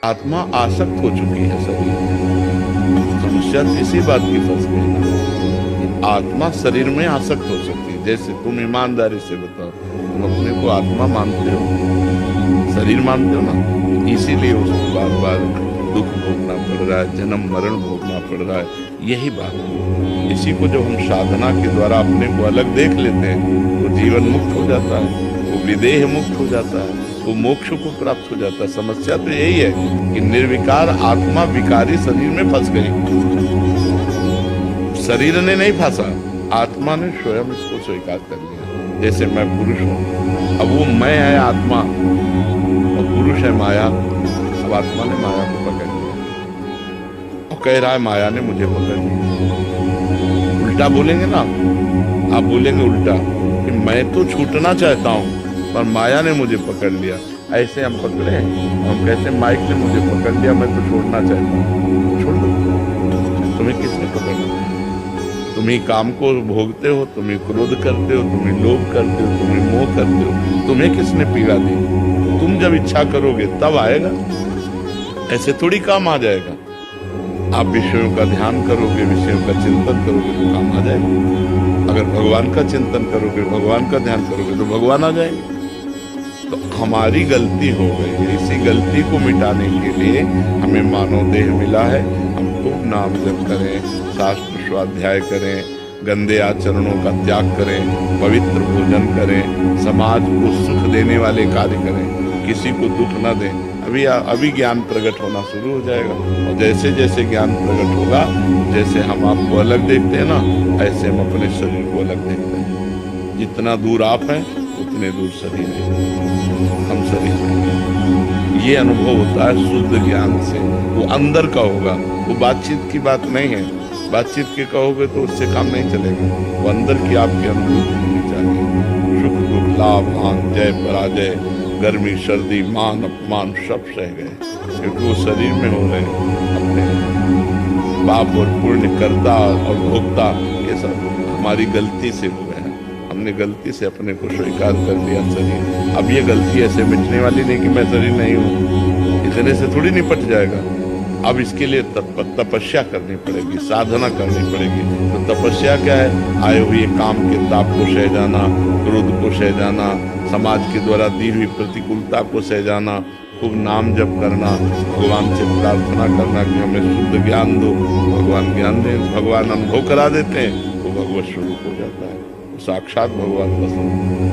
आत्मा आसक्त हो चुकी है शरीर में। समस्या इसी बात की फंस गई ना, आत्मा शरीर में आसक्त हो सकती है। जैसे तुम ईमानदारी से बताओ, तुम अपने को आत्मा मानते हो, शरीर मानते हो ना, इसीलिए उसको बार बार दुख भोगना पड़ रहा है, जन्म मरण भोगना पड़ रहा है। यही बात है। इसी को जब हम साधना के द्वारा अपने को अलग देख लेते हैं, वो जीवन मुक्त हो जाता है, वो विदेह मुक्त हो जाता है, वो मोक्ष को प्राप्त हो जाता है। समस्या तो यही है कि निर्विकार आत्मा विकारी शरीर में फंस गई। शरीर ने नहीं फंसा, आत्मा ने स्वयं इसको स्वीकार कर लिया। जैसे मैं पुरुष हूं, अब वो मैं है आत्मा और पुरुष है माया। अब आत्मा ने माया को पकड़ लिया और कह रहा है माया ने मुझे पकड़ लिया। उल्टा बोलेंगे ना, आप बोलेंगे उल्टा कि मैं तो छूटना चाहता हूं पर माया ने मुझे पकड़ लिया। ऐसे हम पकड़े, हम कहते हैं माइक ने मुझे पकड़ लिया, मैं तो छोड़ना चाहता हूँ। छोड़ दो, तुम्हें किसने पकड़ा? तुम ही काम को भोगते हो, तुम ही क्रोध करते हो, तुम ही लोभ करते हो, तुम ही मोह करते हो। तुम्हें किसने पीड़ा दी? तुम जब इच्छा करोगे तब आएगा, ऐसे थोड़ी काम आ जाएगा। आप विषयों का ध्यान करोगे, विषयों का चिंतन करोगे तो काम आ जाएगा। अगर भगवान का चिंतन करोगे, भगवान का ध्यान करोगे तो भगवान आ जाएंगे। तो हमारी गलती हो गई है, इसी गलती को मिटाने के लिए हमें मानव देह मिला है। हम खूब नाम जप करें, शास्त्र स्वाध्याय करें, गंदे आचरणों का त्याग करें, पवित्र भोजन करें, समाज को सुख देने वाले कार्य करें, किसी को दुख न दें। अभी ज्ञान प्रकट होना शुरू हो जाएगा और जैसे जैसे ज्ञान प्रकट होगा, जैसे हम आपको अलग देखते हैं ना, ऐसे हम अपने शरीर को अलग देखते हैं। जितना दूर आप हैं उतने दूर शरीर है, हम शरीर हैं। ये अनुभव होता है शुद्ध ज्ञान से, वो अंदर का होगा, वो बातचीत की बात नहीं है। बातचीत के कहोगे तो उससे काम नहीं चलेगा, वो अंदर की आपकी अनुभूति होनी चाहिए। सुख दुख लाभ हानि जय पराजय, गर्मी सर्दी मान अपमान सब सह गए, क्योंकि वो शरीर में हो रहे अपने पाप और पुण्य करता और भोगता। ये सब हमारी गलती से हुए हैं, हमने गलती से अपने को स्वीकार कर लिया शरीर। अब ये गलती ऐसे मिटने वाली नहीं कि मैं शरीर नहीं हूँ, इतने से थोड़ी निपट जाएगा। अब इसके लिए तपस्या करनी पड़ेगी, साधना करनी पड़ेगी। तो तपस्या क्या है? आए हुए काम के ताप को सह जाना, क्रोध को सह जाना, समाज के द्वारा दी हुई प्रतिकूलता को सह जाना, खूब नाम जप करना, भगवान से प्रार्थना करना कि हमें शुद्ध ज्ञान दो। भगवान ज्ञान दें, भगवान अनुभव करा देते हैं, वो भगवत स्वरूप हो जाता है, साक्षात भगवान का स्वरूप।